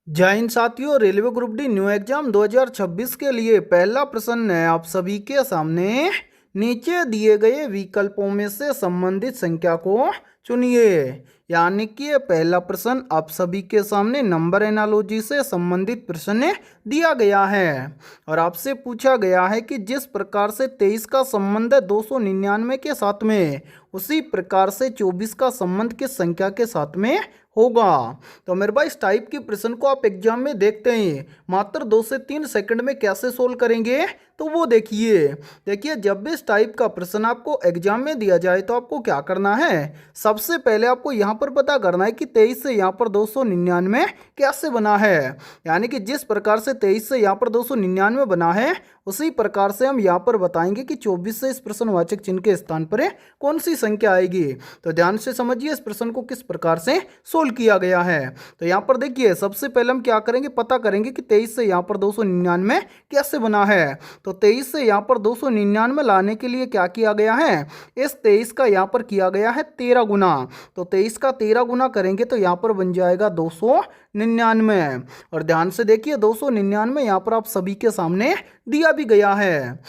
जय हिंद साथियों। Railway group D new exam 2026 के लिए पहला प्रश्न है आप सभी के सामने। नीचे दिए गए विकल्पों में से संबंधित संख्या को चुनिए। यानी कि ये पहला प्रश्न आप सभी के सामने नंबर एनालॉजी से संबंधित प्रश्न दिया गया है और आपसे पूछा गया है कि जिस प्रकार से 23 का संबंध है 299 के साथ में, उसी प्रकार से 24 का संबंध किस संख्या के साथ में होगा। तो मेरे भाई इस टाइप के प्रश्न को आप एग्जाम में देखते हैं मात्र 2 से 3 सेकंड में कैसे सोल्व करेंगे, तो वो देखिए जब भी इस टाइप का प्रश्न आपको एग्जाम में दिया जाए तो आपको क्या करना है। सबसे पहले आपको यहाँ पर पता करना है कि 23 से यहाँ पर 299 कैसे बना है। यानी कि जिस प्रकार से 23 से यहाँ पर 299 बना है, उसी प्रकार से हम यहाँ पर बताएंगे कि 24 से इस प्रश्नवाचक चिन्ह के स्थान पर कौन सी संख्या आएगी। तो ध्यान से समझिए इस प्रश्न को किस प्रकार से सोल्व किया गया है। तो यहाँ पर देखिए सबसे पहले हम क्या करेंगे, पता करेंगे कि 23 से यहाँ पर 299 कैसे बना है। तो 23 से यहाँ पर 299 लाने के लिए क्या किया गया है, इस 23 का यहाँ पर किया गया है 13 गुना। तो 23 का 13 गुना करेंगे तो यहाँ पर बन जाएगा 299। और ध्यान से देखिए 299 यहाँ पर आप सभी के सामने दिया भी गया है।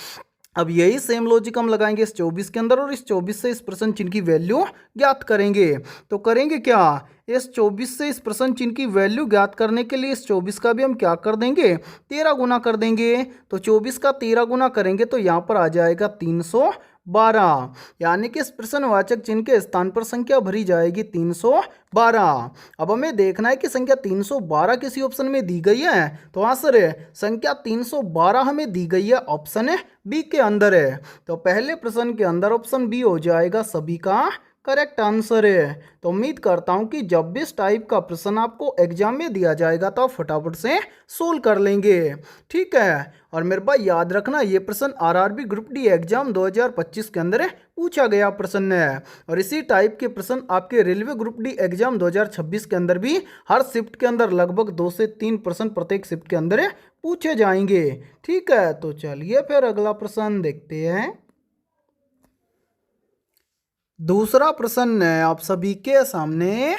अब यही सेम लॉजिक हम लगाएंगे इस 24 के अंदर और इस 24 से इस प्रश्न चिन्ह की वैल्यू ज्ञात करेंगे। तो करेंगे क्या, इस 24 से इस प्रश्न चिन्ह की वैल्यू ज्ञात करने के लिए इस 24 का भी हम क्या कर देंगे, 13 गुना कर देंगे। तो 24 का 13 गुना करेंगे तो यहाँ पर आ जाएगा 312। यानी कि इस प्रश्नवाचक चिन्ह के स्थान पर संख्या भरी जाएगी 312। अब हमें देखना है कि संख्या 312 किसी ऑप्शन में दी गई है। तो हाँ सर, संख्या 312 हमें दी गई है ऑप्शन बी के अंदर है। तो पहले प्रश्न के अंदर ऑप्शन बी हो जाएगा सभी का करेक्ट आंसर है। तो उम्मीद करता हूं कि जब भी इस टाइप का प्रश्न आपको एग्जाम में दिया जाएगा तो आप फटाफट से सोल्व कर लेंगे, ठीक है। और मेरे भाई याद रखना ये प्रश्न आरआरबी ग्रुप डी एग्जाम 2025 के अंदर पूछा गया प्रश्न है। और इसी टाइप के प्रश्न आपके रेलवे ग्रुप डी एग्जाम 2026 के अंदर भी हर शिफ्ट के अंदर लगभग 2 से 3 प्रश्न प्रत्येक शिफ्ट के अंदर पूछे जाएंगे, ठीक है। तो चलिए फिर अगला प्रश्न देखते हैं। दूसरा प्रश्न है आप सभी के सामने।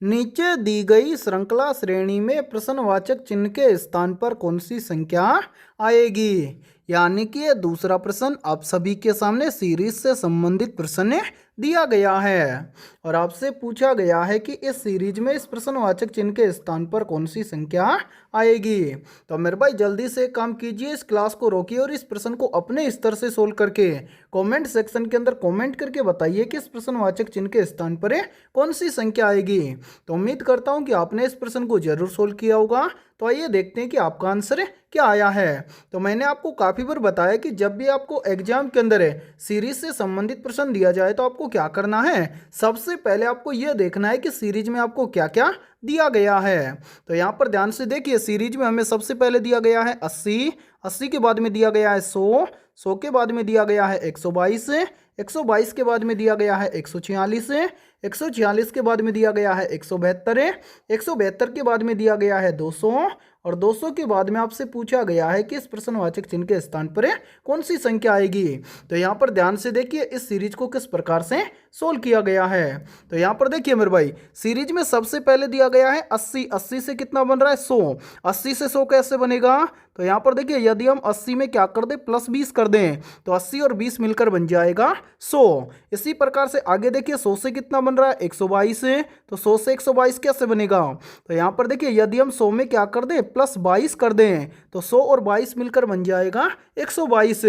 नीचे दी गई श्रृंखला श्रेणी में प्रश्नवाचक चिन्ह के स्थान पर कौन सी संख्या आएगी। यानी कि ये दूसरा प्रश्न आप सभी के सामने सीरीज से संबंधित प्रश्न दिया गया है और आपसे पूछा गया है कि इस सीरीज में इस प्रश्नवाचक चिन्ह के स्थान पर कौन सी संख्या आएगी। तो मेरे भाई जल्दी से काम कीजिए, इस क्लास को रोकिए और इस प्रश्न को अपने स्तर से सोल्व करके कमेंट सेक्शन के अंदर कमेंट करके बताइए कि इस प्रश्नवाचक चिन्ह के स्थान पर कौन सी संख्या आएगी। तो उम्मीद करता हूं कि आपने इस प्रश्न को जरूर सोल्व किया होगा। तो आइए देखते हैं कि आपका आंसर क्या आया है। तो मैंने आपको काफ़ी बार बताया कि जब भी आपको एग्जाम के अंदर सीरीज से संबंधित प्रश्न दिया जाए तो आपको क्या करना है, सबसे पहले आपको यह देखना है कि सीरीज में आपको क्या क्या दिया गया है। तो यहाँ पर ध्यान से देखिए सीरीज में हमें सबसे पहले दिया गया है 80, 80 के बाद में दिया गया है 100, 100 के बाद में दिया गया है 122, 122 के बाद में दिया गया है 146, 146 के बाद में दिया गया है 172, 172 के बाद में दिया गया है 200 और 200 के बाद में आपसे पूछा गया है कि इस प्रश्नवाचक चिन्ह के स्थान पर कौन सी संख्या आएगी। तो यहाँ पर ध्यान से देखिए इस सीरीज को किस प्रकार से सोल्व किया गया है। तो यहाँ पर देखिए मेरे भाई सीरीज में सबसे पहले दिया गया है 80, 80 से कितना बन रहा है 100, 80 से 100 कैसे बनेगा। तो यहाँ पर देखिए यदि हम 80 में क्या कर दें प्लस 20 कर दें तो 80 और 20 मिलकर बन जाएगा 100। इसी प्रकार से आगे देखिए 100 से कितना बन रहा है 122 है, तो 100 से 122 कैसे बनेगा। तो यहाँ पर देखिए यदि हम 100 में क्या कर दें प्लस 22 कर दें तो 100 और 22 मिलकर बन जाएगा 122।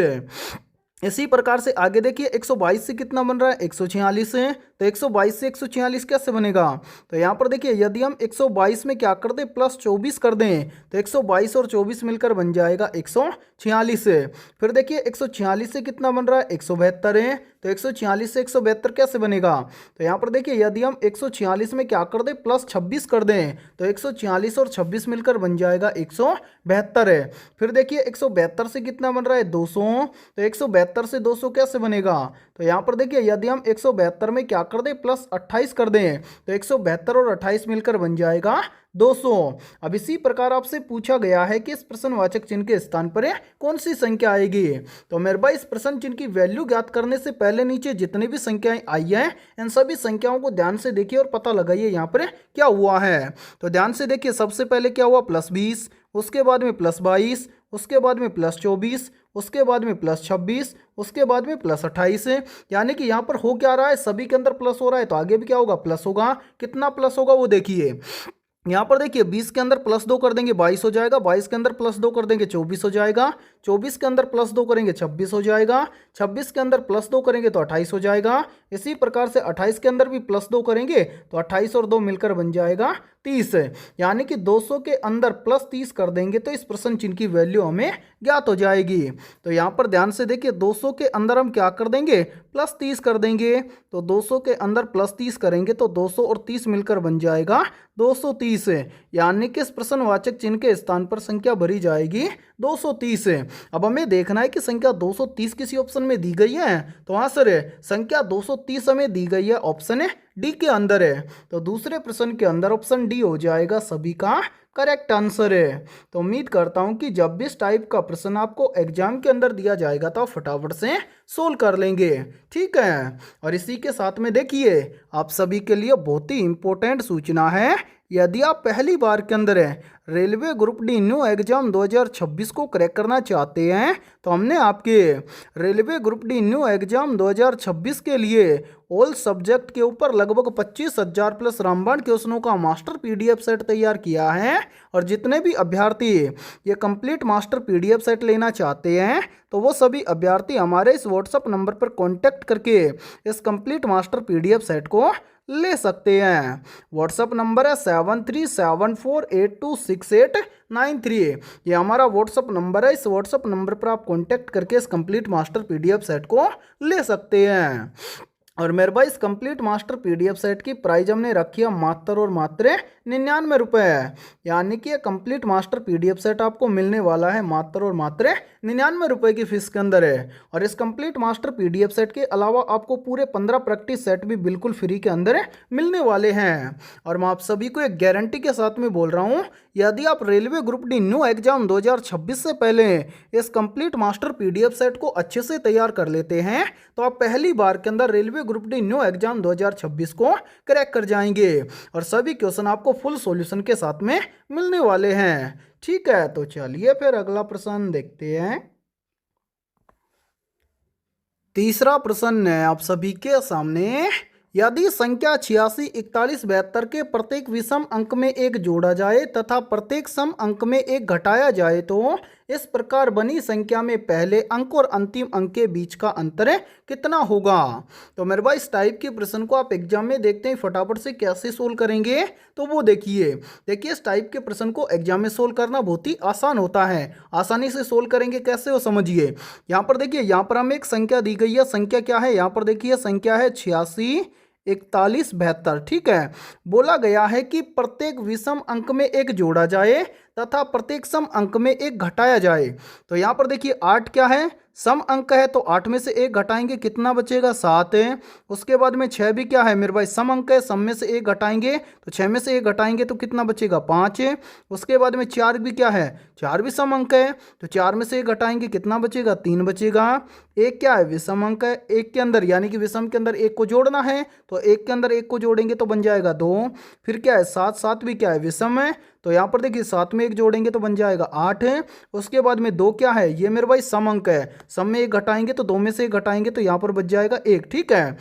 इसी प्रकार से आगे देखिए 122 से कितना बन रहा है 146 है, तो 122 से 146 कैसे बनेगा। तो यहाँ पर देखिए यदि हम 122 में क्या कर दें प्लस 24 कर दें तो 122 और 24 मिलकर बन जाएगा 146। फिर देखिए 146 से कितना बन रहा है 172 है, तो 146 से 172 कैसे बनेगा। तो यहाँ पर देखिए यदि हम 146 में क्या कर दें प्लस 26 कर दें तो 146 और 26 मिलकर बन जाएगा 172 है। फिर देखिए 172 से कितना बन रहा है 200, तो 172 172 से 200 कैसे बनेगा? तो यहाँ पर देखिए यदि हम 172 में क्या कर दें प्लस 28 कर दें तो 172 और 28 मिलकर बन जाएगा 200। अब इसी प्रकार आपसे पूछा गया है कि इस प्रश्नवाचक चिन्ह के स्थान पर कौन सी संख्या आएगी। तो मेरे भाई इस प्रश्न चिन्ह की वैल्यू ज्ञात करने से पहले नीचे जितनी भी संख्याएं आई हैं इन सभी संख्याओं को ध्यान से देखिए और पता लगाइए यहाँ पर क्या हुआ है। तो ध्यान से देखिए सबसे पहले क्या हुआ +20, उसके बाद में +22, उसके बाद में +24, उसके बाद में +26, उसके बाद में +28 है। यानी कि यहाँ पर हो क्या रहा है सभी के अंदर प्लस हो रहा है तो आगे भी क्या होगा प्लस होगा। कितना प्लस होगा वो देखिए। यहाँ पर देखिए 20 के अंदर +2 कर देंगे 22 हो जाएगा, 22 के अंदर +2 कर देंगे 24 हो जाएगा, 24 के अंदर +2 करेंगे 26 हो जाएगा, 26 के अंदर +2 करेंगे तो 28 हो जाएगा। इसी प्रकार से 28 के अंदर भी +2 करेंगे तो 28 और 2 मिलकर बन जाएगा 30। यानी कि 200 के अंदर +30 कर देंगे तो इस प्रश्न चिन्ह की वैल्यू हमें ज्ञात हो जाएगी। तो यहाँ पर ध्यान से देखिए 200 के अंदर हम क्या कर देंगे +30 कर देंगे। तो 200 के अंदर +30 करेंगे तो 200 और 30 मिलकर बन जाएगा 230। यानी कि इस प्रश्नवाचक चिन्ह के स्थान पर संख्या भरी जाएगी 230। अब हमें देखना है कि संख्या 230 किसी ऑप्शन में दी गई है। तो हाँ सर संख्या 230 हमें दी गई है ऑप्शन डी के अंदर है। तो दूसरे प्रश्न के अंदर ऑप्शन डी हो जाएगा सभी का करेक्ट आंसर है। तो उम्मीद करता हूं कि जब भी इस टाइप का प्रश्न आपको एग्जाम के अंदर दिया जाएगा तो आप फटाफट से सोल्व कर लेंगे। ठीक है, और इसी के साथ में देखिए आप सभी के लिए बहुत ही इंपॉर्टेंट सूचना है। यदि आप पहली बार के अंदर है railway group D new exam 2026 को क्रैक करना चाहते हैं तो हमने आपके railway group D new exam 2026 के लिए ऑल सब्जेक्ट के ऊपर लगभग 25,000 प्लस रामबाण क्वेश्चनों का मास्टर पीडीएफ सेट तैयार किया है। और जितने भी अभ्यर्थी ये कंप्लीट मास्टर पीडीएफ सेट लेना चाहते हैं तो वो सभी अभ्यर्थी हमारे इस व्हाट्सएप नंबर पर कॉन्टैक्ट करके इस कंप्लीट मास्टर पीडीएफ सेट को ले सकते हैं। व्हाट्सएप नंबर है 7374826893। ये हमारा व्हाट्सएप नंबर है। इस व्हाट्सएप नंबर पर आप कॉन्टैक्ट करके इस कंप्लीट मास्टर पीडीएफ सेट को ले सकते हैं। और मेरे भाई इस कंप्लीट मास्टर पीडीएफ सेट की प्राइस हमने रखी है मात्र और मात्र 99 रुपये। यानी कि ये कंप्लीट मास्टर पीडीएफ सेट आपको मिलने वाला है मात्र और मात्र 99 रुपये की फीस के अंदर है। और इस कंप्लीट मास्टर पीडीएफ सेट के अलावा आपको पूरे 15 प्रैक्टिस सेट भी बिल्कुल फ्री के अंदर मिलने वाले हैं। और मैं आप सभी को एक गारंटी के साथ में बोल रहा हूँ यदि आप railway group D new exam 2026 से पहले इस कंप्लीट मास्टर पीडीएफ सेट को अच्छे से तैयार कर लेते हैं तो आप पहली बार के अंदर railway group D new exam 2026 को क्रैक कर जाएंगे। और सभी क्वेश्चन आपको फुल सॉल्यूशन के साथ में मिलने वाले हैं। ठीक है, तो चलिए फिर अगला प्रश्न देखते हैं। तीसरा प्रश्न है आप सभी के सामने। यदि संख्या 86, 41, 72 के प्रत्येक विषम अंक में एक जोड़ा जाए तथा प्रत्येक सम अंक में एक घटाया जाए तो इस प्रकार बनी संख्या में पहले अंक और अंतिम अंक के बीच का अंतर कितना होगा। तो मेरे भाई इस टाइप के प्रश्न को आप एग्जाम में देखते हैं फटाफट से कैसे सोल्व करेंगे तो वो देखिए इस टाइप के प्रश्न को एग्जाम में सोल्व करना बहुत ही आसान होता है। आसानी से सोल्व करेंगे कैसे हो समझिए। यहाँ पर देखिए यहाँ पर हमें एक संख्या दी गई है। संख्या क्या है यहाँ पर देखिए संख्या है 86, 41, 72। ठीक है, बोला गया है कि प्रत्येक विषम अंक में एक जोड़ा जाए तथा प्रत्येक सम अंक में एक घटाया जाए। तो यहाँ पर देखिए 8 क्या है सम अंक है तो 8 में से एक घटाएंगे कितना बचेगा 7 है। उसके बाद में 6 भी क्या है मेरे भाई सम अंक है, सम में से एक घटाएंगे तो 6 में से एक घटाएंगे तो कितना बचेगा 5 है। उसके बाद में 4 भी क्या है 4 भी सम अंक है तो 4 में से एक घटाएंगे कितना बचेगा 3 बचेगा। एक क्या है विषम अंक है, एक के अंदर यानी कि विषम के अंदर एक को जोड़ना है तो एक के अंदर एक को जोड़ेंगे तो बन जाएगा 2। फिर क्या है 7, 7 भी क्या है विषम है तो यहाँ पर देखिए 7 में एक जोड़ेंगे तो बन जाएगा 8 है। उसके बाद में 2 क्या है ये मेरे भाई सम अंक है, सम में एक घटाएंगे तो 2 में से एक घटाएंगे तो यहाँ पर बच जाएगा 1। ठीक है,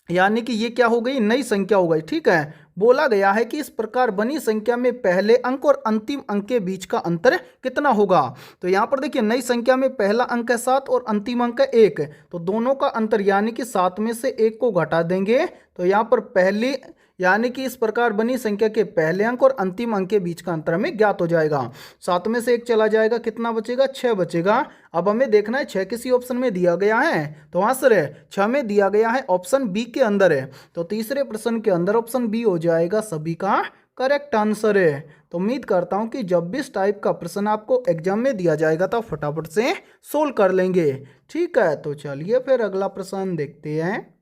यानी कि ये क्या हो गई नई संख्या हो गई। ठीक है, बोला गया है कि इस प्रकार बनी संख्या में पहले अंक और अंतिम अंक के बीच का अंतर कितना होगा। तो यहाँ पर देखिए नई संख्या में पहला अंक है 7 और अंतिम अंक है 1 तो दोनों का अंतर यानी कि 7 में से 1 को घटा देंगे तो यहाँ पर पहली यानी कि इस प्रकार बनी संख्या के पहले अंक और अंतिम अंक के बीच का अंतर हमें ज्ञात हो जाएगा। 7 में से 1 चला जाएगा कितना बचेगा 6 बचेगा। अब हमें देखना है 6 किसी ऑप्शन में दिया गया है तो हाँ सर 6 में दिया गया है ऑप्शन बी के अंदर है। तो तीसरे प्रश्न के अंदर ऑप्शन बी हो जाएगा सभी का करेक्ट आंसर है। तो उम्मीद करता हूं कि जब भी इस टाइप का प्रश्न आपको एग्जाम में दिया जाएगा तो फटाफट से सोल्व कर लेंगे। ठीक है, तो चलिए फिर अगला प्रश्न देखते हैं।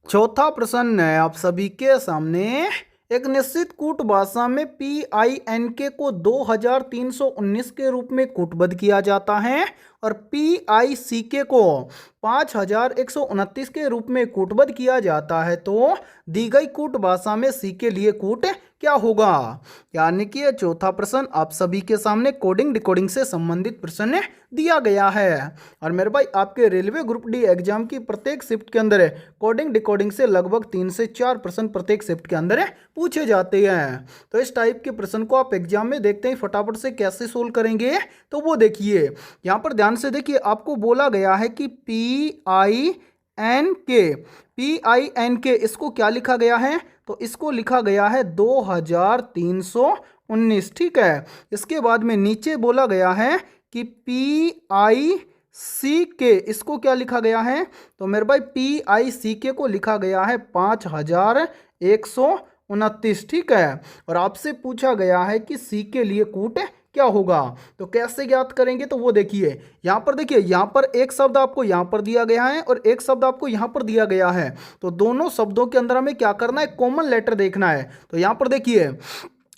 चौथा प्रश्न है आप सभी के सामने। एक निश्चित कूट भाषा में PINK को 2319 के रूप में कूटबद्ध किया जाता है और PICK को 5129 के रूप में कूटबद्ध किया जाता है, तो दी गई कूट भाषा में सी के लिए कूट क्या होगा। यानी कि यह चौथा प्रश्न आप सभी के सामने कोडिंग डिकोडिंग से संबंधित प्रश्न दिया गया है। और मेरे भाई आपके रेलवे ग्रुप डी एग्जाम की प्रत्येक शिफ्ट के अंदर कोडिंग डिकोडिंग से लगभग 3 से 4 प्रश्न प्रत्येक शिफ्ट के अंदर पूछे जाते हैं। तो इस टाइप के प्रश्न को आप एग्जाम में देखते हैं फटाफट से कैसे सोल्व करेंगे, तो वो देखिए यहाँ पर ध्यान से देखिए। आपको बोला गया है कि PINK इसको क्या लिखा गया है, तो इसको लिखा गया है 2319। ठीक है, इसके बाद में नीचे बोला गया है कि PICK इसको क्या लिखा गया है, तो मेरे भाई PICK को लिखा गया है 5129। ठीक है, और आपसे पूछा गया है कि सी के लिए कूट क्या होगा, तो कैसे ज्ञात करेंगे, तो वो देखिए यहाँ पर। देखिए यहाँ पर एक शब्द आपको यहाँ पर दिया गया है और एक शब्द आपको यहाँ पर दिया गया है, तो दोनों शब्दों के अंदर हमें क्या करना है, कॉमन लेटर देखना है। तो यहाँ पर देखिए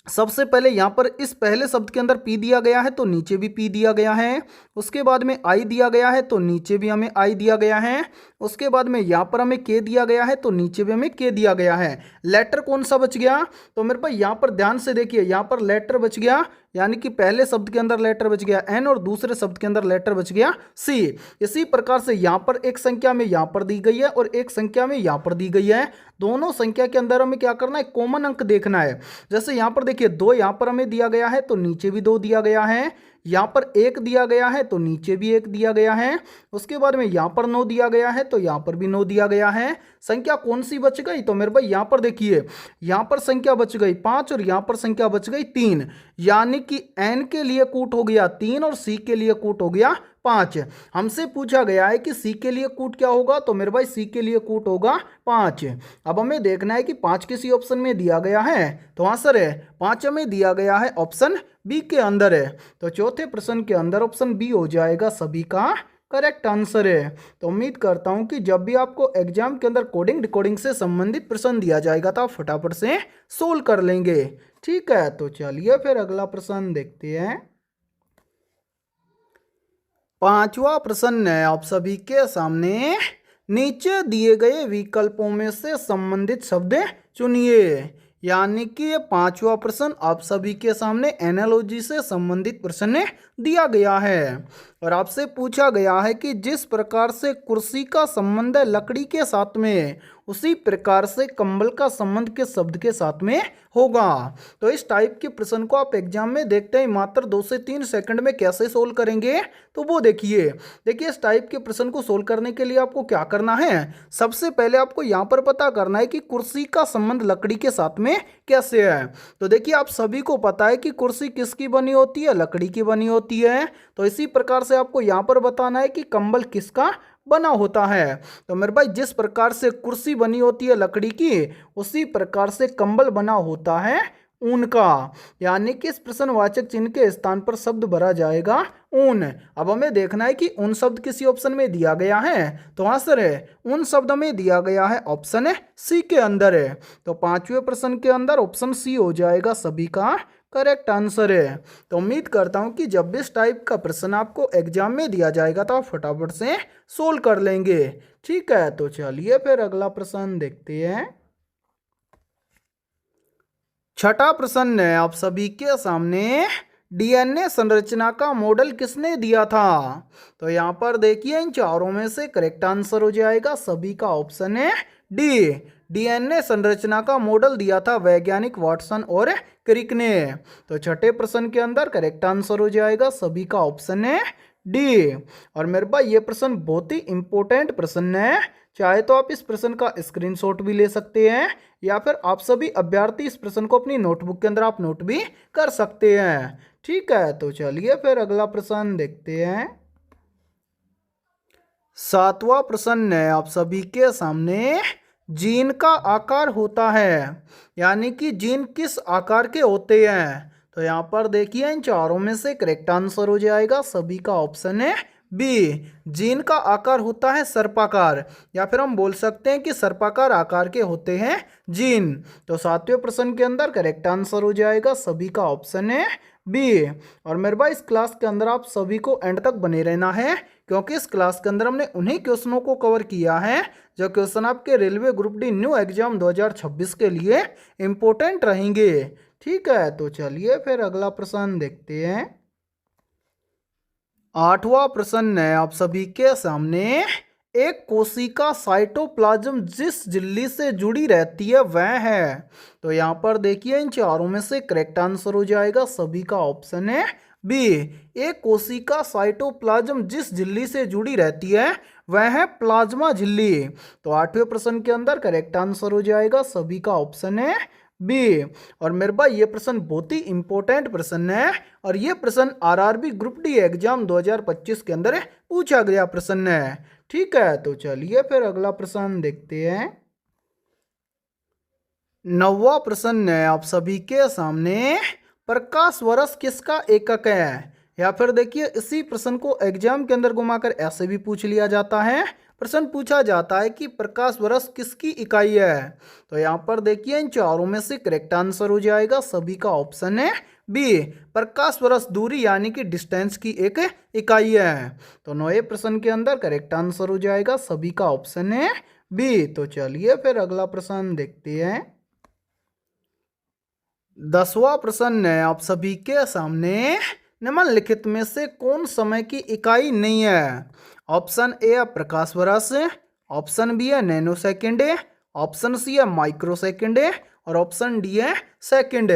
सबसे पहले यहाँ पर इस पहले शब्द के अंदर P दिया गया है तो नीचे भी P दिया गया है। उसके बाद में I दिया गया है तो नीचे भी हमें I दिया गया है। उसके बाद में यहाँ पर हमें K दिया गया है तो नीचे भी हमें K दिया गया है। लेटर कौन सा बच गया, तो मेरे पास यहाँ पर ध्यान से देखिए, यहाँ पर लेटर बच गया, यानी कि पहले शब्द के अंदर लेटर बच गया N और दूसरे शब्द के अंदर लेटर बच गया C। इसी प्रकार से यहाँ पर एक संख्या में यहाँ पर दी गई है और एक संख्या में यहाँ पर दी गई है। दोनों संख्या के अंदर हमें क्या करना है, कॉमन अंक देखना है। जैसे यहाँ पर देखिए 2 यहाँ पर हमें दिया गया है तो नीचे भी 2 दिया गया है। यहाँ पर 1 दिया गया है तो नीचे भी 1 दिया गया है। उसके बाद में यहाँ पर 9 दिया गया है तो यहाँ पर भी 9 दिया गया है। संख्या कौन सी बच गई, तो मेरे भाई यहाँ पर देखिए, यहाँ पर संख्या बच गई 5 और यहाँ पर संख्या बच गई 3, यानी कि N के लिए कूट हो गया 3 और C के लिए कूट हो गया 5। हमसे पूछा गया है कि C के लिए कूट क्या होगा, तो मेरे भाई C के लिए कूट होगा 5। अब हमें देखना है कि 5 किसी ऑप्शन में दिया गया है, तो आंसर है 5 हमें दिया गया है ऑप्शन बी के अंदर है। तो चौथे प्रश्न के अंदर ऑप्शन बी हो जाएगा सभी का करेक्ट आंसर है। तो उम्मीद करता हूं कि जब भी आपको एग्जाम के अंदर कोडिंग डिकोडिंग से संबंधित प्रश्न दिया जाएगा तो आप फटाफट से सोल्व कर लेंगे। ठीक है, तो चलिए फिर अगला प्रश्न देखते हैं। पांचवा प्रश्न है आप सभी के सामने। नीचे दिए गए विकल्पों में से संबंधित शब्द चुनिए। यानी कि ये पांचवा प्रश्न आप सभी के सामने एनालॉजी से संबंधित प्रश्न दिया गया है और आपसे पूछा गया है कि जिस प्रकार से कुर्सी का संबंध है लकड़ी के साथ में, उसी प्रकार से कंबल का संबंध के शब्द के साथ में होगा। तो इस टाइप के प्रश्न को आप एग्जाम में देखते हैं मात्र 2 से 3 सेकंड में कैसे सोल्व करेंगे, तो वो देखिए इस टाइप के प्रश्न को सोल्व करने के लिए आपको क्या करना है, सबसे पहले आपको यहाँ पर पता करना है कि कुर्सी का संबंध लकड़ी के साथ में कैसे है। तो देखिए आप सभी को पता है कि कुर्सी किसकी बनी होती है, लकड़ी की बनी होती है। तो इसी प्रकार से आपको यहाँ पर बताना है कि कंबल किसका बना होता है। तो मेरे भाई जिस प्रकार से कुर्सी बनी होती है लकड़ी की, उसी प्रकार से कंबल बना होता है ऊन का, यानी कि इस प्रश्नवाचक चिन्ह के स्थान पर शब्द भरा जाएगा ऊन। अब हमें देखना है कि ऊन शब्द किसी ऑप्शन में दिया गया है, तो आंसर है ऊन शब्द में दिया गया है ऑप्शन सी के अंदर है। तो पांचवें प्रश्न के अंदर ऑप्शन सी हो जाएगा सभी का करेक्ट आंसर है। तो उम्मीद करता हूं कि जब भी इस टाइप का प्रश्न आपको एग्जाम में दिया जाएगा तो आप फटाफट से सोल्व कर लेंगे। ठीक है, तो चलिए फिर अगला प्रश्न देखते हैं। छठा प्रश्न है आप सभी के सामने। डीएनए संरचना का मॉडल किसने दिया था, तो यहाँ पर देखिए इन चारों में से करेक्ट आंसर हो जाएगा सभी का ऑप्शन है डी। डीएनए संरचना का मॉडल दिया था वैज्ञानिक वाटसन और क्रिक ने। तो छठे प्रश्न के अंदर करेक्ट आंसर हो जाएगा सभी का ऑप्शन है डी। और मेरे भाई ये प्रश्न बहुत ही इंपॉर्टेंट प्रश्न है, चाहे तो आप इस प्रश्न का स्क्रीनशॉट भी ले सकते हैं या फिर आप सभी अभ्यर्थी इस प्रश्न को अपनी नोटबुक के अंदर आप नोट भी कर सकते हैं। ठीक है, तो चलिए फिर अगला प्रश्न देखते हैं। सातवां प्रश्न है आप सभी के सामने। जीन का आकार होता है, यानी कि जीन किस आकार के होते हैं। तो यहाँ पर देखिए इन चारों में से करेक्ट आंसर हो जाएगा सभी का ऑप्शन है बी। जीन का आकार होता है सर्पाकार, या फिर हम बोल सकते हैं कि सर्पाकार आकार के होते हैं जीन। तो सातवें प्रश्न के अंदर करेक्ट आंसर हो जाएगा सभी का ऑप्शन है बी। और मेरे भाई इस क्लास के अंदर आप सभी को एंड तक बने रहना है, क्योंकि इस क्लास के अंदर हमने उन्हीं क्वेश्चनों को कवर किया है जो क्वेश्चन आपके railway group D new exam 2026 के लिए इम्पोर्टेंट रहेंगे। ठीक है, तो चलिए फिर अगला प्रश्न देखते हैं। आठवां प्रश्न है आप सभी के सामने। एक कोशिका साइटोप्लाज्म जिस झिल्ली से जुड़ी रहती है वह है। तो यहाँ पर देखिए इन चारों में से करेक्ट आंसर हो जाएगा सभी का ऑप्शन है बी। एक कोशिका साइटोप्लाज्म जिस झिल्ली से जुड़ी रहती है वह है प्लाज्मा झिल्ली। तो आठवें प्रश्न के अंदर करेक्ट आंसर हो जाएगा सभी का ऑप्शन है बी। और मेरे भाई ये प्रश्न बहुत ही इंपॉर्टेंट प्रश्न है, और ये प्रश्न आरआरबी ग्रुप डी एग्जाम 2025 के अंदर पूछा गया प्रश्न है। ठीक है, तो चलिए फिर अगला प्रश्न देखते हैं। नौवां प्रश्न है आप सभी के सामने। प्रकाश वर्ष किसका एकक है। या फिर देखिए इसी प्रश्न को एग्जाम के अंदर घुमाकर ऐसे भी पूछ लिया जाता है। प्रश्न पूछा जाता है कि प्रकाश वर्ष किसकी इकाई है। तो यहाँ पर देखिए इन चारों में से करेक्ट आंसर हो जाएगा सभी का ऑप्शन है बी। प्रकाश वर्ष दूरी यानी कि डिस्टेंस की एक इकाई है। तो नौवें प्रश्न के अंदर करेक्ट आंसर हो जाएगा सभी का ऑप्शन है बी। तो चलिए फिर अगला प्रश्न देखते हैं। 10वां प्रश्न है आप सभी के सामने। निम्नलिखित में से कौन समय की इकाई नहीं है। ऑप्शन ए है प्रकाश वर्ष, ऑप्शन बी है नैनो सेकेंड, ऑप्शन सी है माइक्रो सेकेंड और ऑप्शन डी है सेकेंड।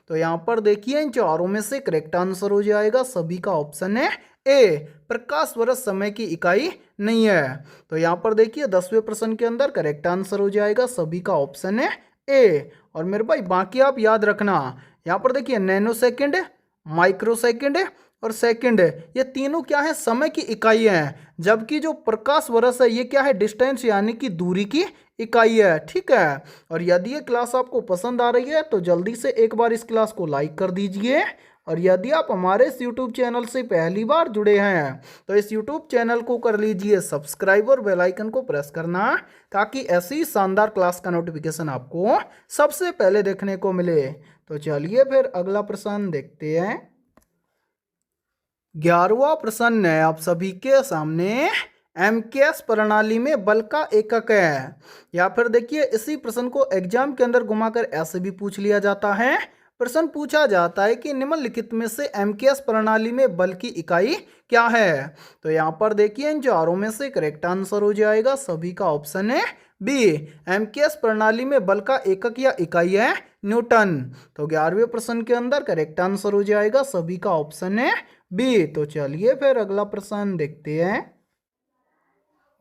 तो यहाँ पर देखिए इन चारों में से करेक्ट आंसर हो जाएगा सभी का ऑप्शन है ए। प्रकाश वर्ष समय की इकाई नहीं है। तो यहाँ पर देखिए 10वें प्रश्न के अंदर करेक्ट आंसर हो जाएगा सभी का ऑप्शन है ए। और मेरे भाई बाकी आप याद रखना, यहाँ पर देखिए नैनो सेकेंड, माइक्रो सेकेंड और सेकेंड, ये तीनों क्या है समय की इकाई है, जबकि जो प्रकाश वर्ष है ये क्या है डिस्टेंस यानी कि दूरी की इकाई है। ठीक है, और यदि ये क्लास आपको पसंद आ रही है तो जल्दी से एक बार इस क्लास को लाइक कर दीजिए। और यदि आप हमारे इस यूट्यूब चैनल से पहली बार जुड़े हैं तो इस यूट्यूब चैनल को कर लीजिए सब्सक्राइब और बेल आइकन को प्रेस करना, ताकि ऐसी शानदार क्लास का नोटिफिकेशन आपको सबसे पहले देखने को मिले। तो चलिए फिर अगला प्रश्न देखते हैं। 11वां प्रश्न है आप सभी के सामने। एमकेएस प्रणाली में बल का एकक है। या फिर देखिए इसी प्रश्न को एग्जाम के अंदर घुमाकर ऐसे भी पूछ लिया जाता है। प्रश्न पूछा जाता है कि निम्नलिखित में से एमकेएस प्रणाली में बल की इकाई क्या है। तो यहाँ पर देखिए इन चारों में से करेक्ट आंसर हो जाएगा सभी का ऑप्शन है बी। एमकेएस प्रणाली में बल का एकक या इकाई है न्यूटन। तो 11वें प्रश्न के अंदर करेक्ट आंसर हो जाएगा सभी का ऑप्शन है बी। तो चलिए फिर अगला प्रश्न देखते हैं।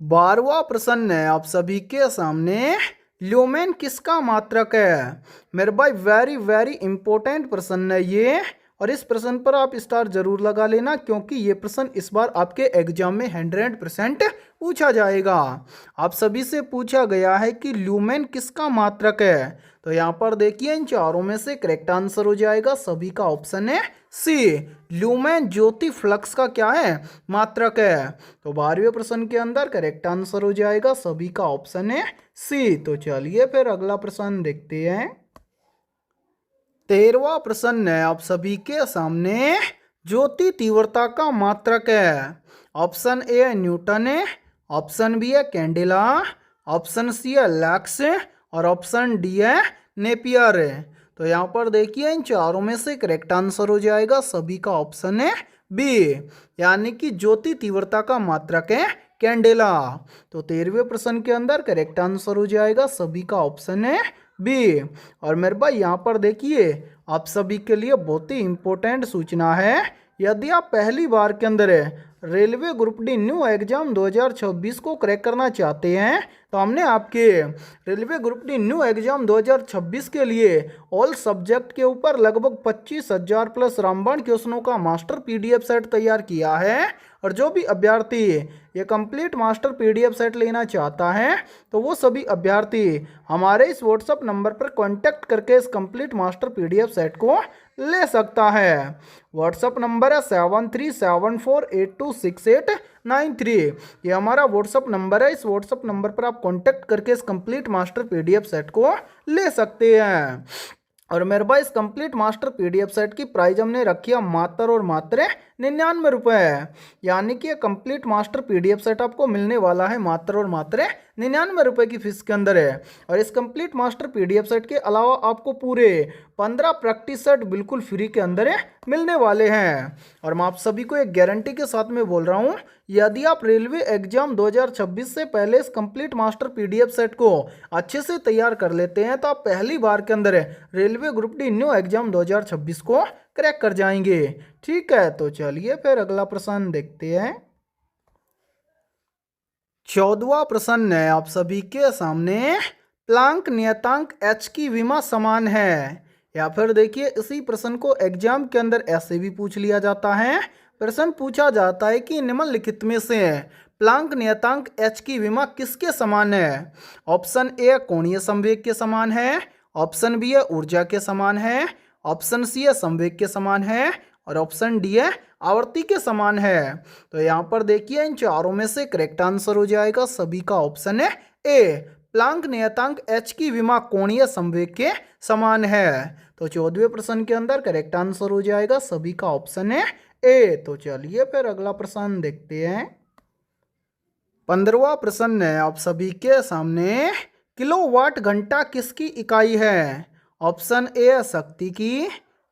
12वां प्रश्न है आप सभी के सामने। ल्यूमेन किसका मात्रक है। मेरे भाई वेरी वेरी इंपॉर्टेंट प्रश्न है ये, और इस प्रश्न पर आप स्टार जरूर लगा लेना, क्योंकि ये प्रश्न इस बार आपके एग्जाम में 100% पूछा जाएगा। आप सभी से पूछा गया है कि ल्यूमेन किसका मात्रक है। तो यहाँ पर देखिए इन चारों में से करेक्ट आंसर हो जाएगा सभी का ऑप्शन है सी। ल्यूमेन ज्योति फ्लक्स का क्या है मात्रक है। तो 12वें प्रश्न के अंदर करेक्ट आंसर हो जाएगा सभी का ऑप्शन है सी। तो चलिए फिर अगला प्रश्न देखते हैं। 13वां प्रश्न है आप सभी के सामने। ज्योति तीव्रता का मात्रक है। ऑप्शन ए है न्यूटन है, ऑप्शन बी है कैंडेला, ऑप्शन सी है लक्स और ऑप्शन डी है नेपियर। तो यहाँ पर देखिए इन चारों में से करेक्ट आंसर हो जाएगा सभी का ऑप्शन है बी, यानी कि ज्योति तीव्रता का मात्रक है कैंडेला। तो 13वें प्रश्न के अंदर करेक्ट आंसर हो जाएगा सभी का ऑप्शन है बी। और मेरे भाई यहाँ पर देखिए आप सभी के लिए बहुत ही इंपॉर्टेंट सूचना है यदि आप पहली बार के अंदर railway group D new exam 2026 को क्रैक करना चाहते हैं तो हमने आपके railway group D new exam 2026 के लिए ऑल सब्जेक्ट के ऊपर लगभग 25,000 प्लस रामबाण क्वेश्चनों का मास्टर पीडीएफ सेट तैयार किया है। और जो भी अभ्यर्थी ये कंप्लीट मास्टर पीडीएफ सेट लेना चाहता है तो वो सभी अभ्यर्थी हमारे इस व्हाट्सएप नंबर पर कांटेक्ट करके इस कंप्लीट मास्टर पीडीएफ सेट को ले सकता है। व्हाट्सएप नंबर है 7374826893। ये हमारा व्हाट्सएप नंबर है। इस व्हाट्सएप नंबर पर आप कांटेक्ट करके इस कंप्लीट मास्टर पीडीएफ सेट को ले सकते हैं। और मेरे भाई इस कंप्लीट मास्टर पीडीएफ सेट की प्राइस हमने रखी है मात्र और मात्र 99 रुपये। यानी कि कंप्लीट मास्टर पीडीएफ सेट आपको मिलने वाला है मात्र और मात्र 99 रुपये की फीस के अंदर है। और इस कंप्लीट मास्टर पीडीएफ सेट के अलावा आपको पूरे 15 प्रैक्टिस सेट बिल्कुल फ्री के अंदर मिलने वाले हैं। और मैं आप सभी को एक गारंटी के साथ में बोल रहा हूँ, यदि आप रेलवे एग्जाम 2026 से पहले इस कंप्लीट मास्टर पीडीएफ सेट को अच्छे से तैयार कर लेते हैं तो आप पहली बार के अंदर railway group D new exam 2026 को क्रैक कर जाएंगे। ठीक है, तो चलिए फिर अगला प्रश्न देखते हैं। 14वां प्रश्न है आप सभी के सामने, प्लांक नियतांक h की विमा समान है। या फिर देखिए इसी प्रश्न को एग्जाम के अंदर ऐसे भी पूछ लिया जाता है। प्रश्न पूछा जाता है कि निम्नलिखित में से प्लांक नियतांक h की विमा किसके समान है। ऑप्शन ए कोणीय संवेग के समान है, ऑप्शन बी है ऊर्जा के समान है, ऑप्शन सी है संवेग के समान है और ऑप्शन डी है आवर्ती के समान है। तो यहाँ पर देखिए इन चारों में से करेक्ट आंसर हो जाएगा सभी का ऑप्शन है ए, प्लांक नियतांक h की विमा कोणीय संवेग के समान है। तो 14वें प्रश्न के अंदर करेक्ट आंसर हो जाएगा सभी का ऑप्शन है ए। तो चलिए फिर अगला प्रश्न देखते हैं। 15वां प्रश्न है आप सभी के सामने, किलोवाट घंटा किसकी इकाई है। ऑप्शन ए है शक्ति की,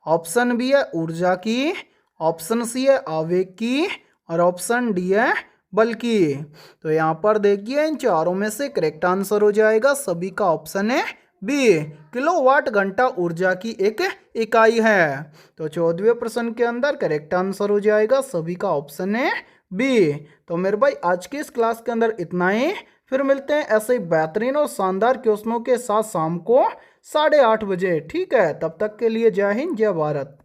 ऑप्शन बी है ऊर्जा की, ऑप्शन सी है आवेग की और ऑप्शन डी है बल की। तो यहाँ पर देखिए इन चारों में से करेक्ट आंसर हो जाएगा सभी का ऑप्शन है बी, किलोवाट घंटा ऊर्जा की एक इकाई है। तो 14वें प्रश्न के अंदर करेक्ट आंसर हो जाएगा सभी का ऑप्शन है बी। तो मेरे भाई आज की इस क्लास के अंदर इतना ही। फिर मिलते हैं ऐसे ही बेहतरीन और शानदार क्वेश्चनों के साथ शाम को 8:30 बजे। ठीक है, तब तक के लिए जय हिंद जय भारत।